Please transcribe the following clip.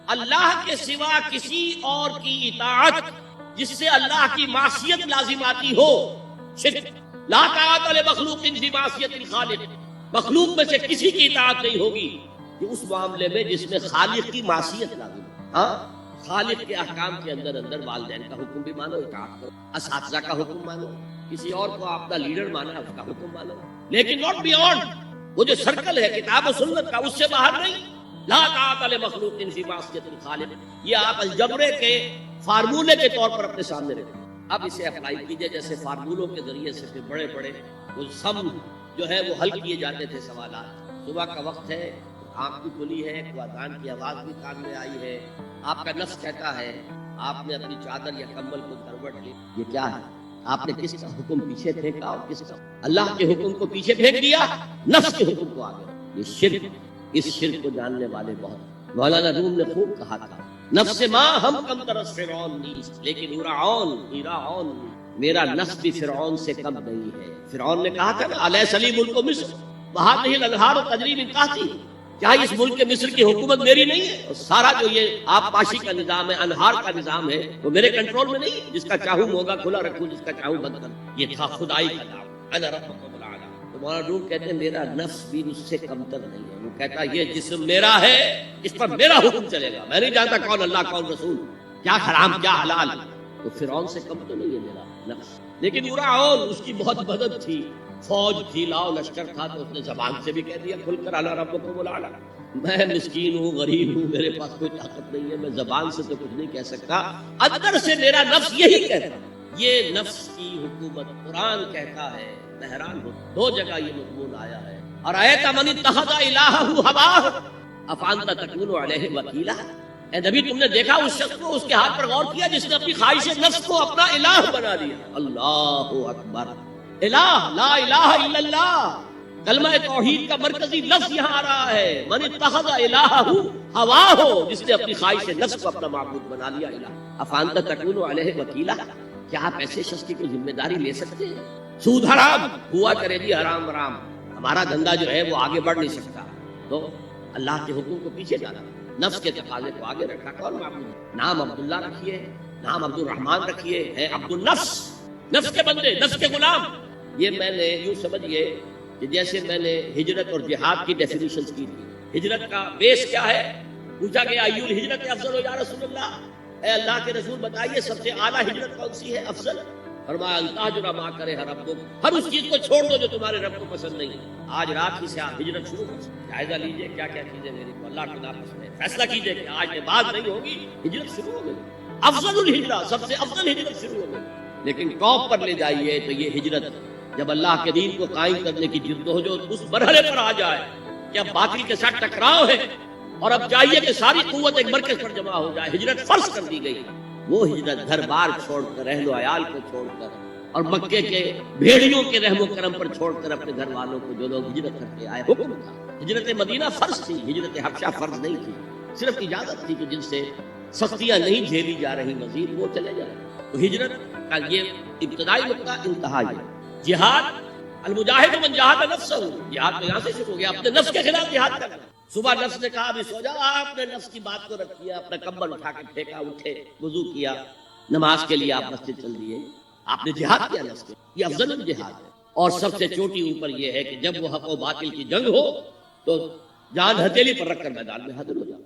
اللہ کے سوا کسی اور کی اطاعت جس سے اللہ کی معصیت لازم آتی ہو، شرک۔ لا طاعت لمخلوق فی معصیت الخالق، مخلوق میں سے کسی کی اطاعت نہیں ہوگی کہ اس معاملے میں جس میں خالق کی معصیت لازم ہے۔ ہاں، خالق کے احکام کے اندر والدین کا حکم بھی مانو، اطاعت کرو، اساتذہ کا حکم مانو، کسی اور کو اپنا لیڈر مانا اس کا حکم مانو، لیکن ناٹ بیونڈ وہ جو سرکل ہے کتاب و سنت کا، اس سے باہر نہیں۔ لا طاعت لمخلوق فی معصیت الخالق، یہ آپ الجبرے کے فارمولے کے طور پر اپنے سامنے رکھیں۔ اب اسے اپلائی کیجئے، جیسے فارمولوں کے ذریعے سے پھر بڑے بڑے وہ سم جو ہے وہ حل کیے جاتے تھے سوالات۔ صبح کا وقت ہے، آنکھ بھی کھلی ہے، کوئی اذان کی آواز بھی کان میں آئی ہے، آپ کا نفس کہتا ہے، آپ نے اپنی چادر یا کمبل کو کروٹ لی، یہ کیا ہے؟ آپ نے کس کا حکم پیچھے پھینکا اور کس کا؟ اللہ کے حکم کو پیچھے پھینک دیا، نفس کے حکم کو آگے۔ یہ شرک، اس شرک کو جاننے والے بہت۔ مولانا روم نے خوب کہا تھا، نفس ماں ہم کم طرف فرعون نیست، لیکن ایراون میرا نفس بھی فرعون سے کم نہیں ہے۔ فرعون نے کہا تھا نا، الیس لی ملک مصر وہذہ الانہار تجری من تحتی، کیا اس ملک مصر کی حکومت میری نہیں ہے؟ اور سارا جو یہ آبپاشی کا نظام ہے، انہار کا نظام ہے، وہ میرے کنٹرول میں نہیں ہے؟ جس کا چاہوں موگا کھلا رکھوں، جس کا چاہوں بند کروں۔ یہ تھا خدائی کا نام، انا ربکم الاعلی۔ تو مولانا روم کہتے ہیں میرا نفس بھی اس سے کمتر نہیں ہے۔ وہ کہتا ہے یہ جسم میرا ہے، اس پر میرا حکم چلے گا، میں نہیں جانتا کون اللہ کون رسول، کیا حرام کیا حلال۔ تو فرعون سے کم تو نہیں ہے میرا نفس، لیکن فرعون اس کی بہت مدد تھی، فوج تھی، لاؤ لشکر تھا، تو اس نے زبان سے بھی کہہ دیا کھل کر انا ربکم الاعلی۔ میں مسکین ہوں، غریب ہوں، میرے پاس کوئی طاقت نہیں ہے، میں زبان سے تو کچھ نہیں کہہ سکتا، اندر سے میرا نفس یہی کہتا ہے۔ یہ نفس کی حکومت قرآن کہتا ہے، بحران ہو، دو جگہ یہ مضمون آیا ہے۔ اور آیت من اتخذ الہہ ہواہ افانت تکون علیہ وکیلا، اے نبی تم نے دیکھا اس شخص کو، اس کے ہاتھ پر غور کیا جس نے اپنی خواہش نفس کو اپنا الہ بنا دیا۔ اللہ اکبر، الہ لا الہ الا اللہ، کلمہ توحید کا مرکزی لفظ یہاں آ رہا ہے، من اتخذ الہہ ہواہ، جس نے اپنی خواہش نفس کو اپنا معبود بنا لیا الہ۔ افانت تکون علیہ وکیلا، کیا آپ ایسے شخص کی کوئی ذمہ داری لے سکتے ہیں؟ سود حرام ہوا کرے جی، حرام حرام، ہمارا دھندا جو ہے وہ آگے بڑھ نہیں سکتا، تو اللہ کے حکم کو پیچھے ڈالا، نفس کے تقاضے کو آگے رکھا۔ کون معبود؟ نام عبداللہ رکھیے، نام عبد الرحمن رکھیے، ہے عبد النفس، نفس کے بندے، نفس کے غلام۔ یہ میں نے یوں سمجھیے کہ جیسے میں نے ہجرت اور جہاد کی ڈیفینیشنز کی تھی۔ ہجرت کا بیس کیا ہے؟ پوچھا گیا ایو الہجرت افضل یا رسول اللہ، اے اللہ کے رسول بتائیے سب سے اعلیٰ ہجرت کون سی ہے، افضل؟ فرمایا التاجر ما کرے رب، ہر اس چیز کو چھوڑ دو جو تمہارے رب کو پسند نہیں۔ آج رات ہی سے آپ ہجرت شروع کر سکتے، جائزہ لیجئے کیا کیا چیزیں میری کو اللہ کو ناپسند ہے، فیصلہ کیجئے کہ آج کے بعد نہیں ہوگی، ہجرت شروع ہو گئی، افضل الہجرہ، سب سے افضل ہجرت شروع ہو گئی۔ لیکن ٹاپ پر لے جائیے تو یہ ہجرت جب اللہ کے دین کو قائم کرنے کی جدوجہد اس مرحلے پر آ جائے کہ اب باطل کے ساتھ ٹکراؤ ہے اور اب چاہیے کہ ساری قوت ایک مرکز پر جمع ہو جائے، ہجرت فرض کر دی گئی، وہ ہجرت گھر بار چھوڑ کر، اہل و عیال کو چھوڑ کر، اور مکے کے بھیڑیوں کے رحم و کرم پر چھوڑ کر اپنے گھر والوں کو جو لوگ ہجرت کر کے آئے، حکم تھا۔ ہجرت مدینہ فرض تھی، ہجرت حبشہ فرض نہیں تھی، صرف اجازت تھی کہ جن سے سختیاں نہیں جھیلی جا رہی مزید وہ چلے جائیں۔ تو ہجرت کا یہ ابتدائی نقطہ، انتہا یہ جہاد، المجاہد من جاہد نفسہ، جہاد تو یہاں سے شروع ہو گیا، اپنے نفس کے خلاف جہاد کرنا۔ صبح نفس نے کہا ابھی سو جاؤ، آپ نے نفس کی بات کو رکھیا، اپنا کمبل اٹھا کے پھینکا، اٹھے، وضو کیا، نماز کے لیے آپ مسجد چل دیے، آپ نے جہاد کیا نفس کے، یہ افضل الجہاد ہے۔ اور سب سے چوٹی اوپر یہ ہے کہ جب وہ حق و باطل کی جنگ ہو تو جان ہتھیلی پر رکھ کر میدان میں حاضر ہو جاؤ۔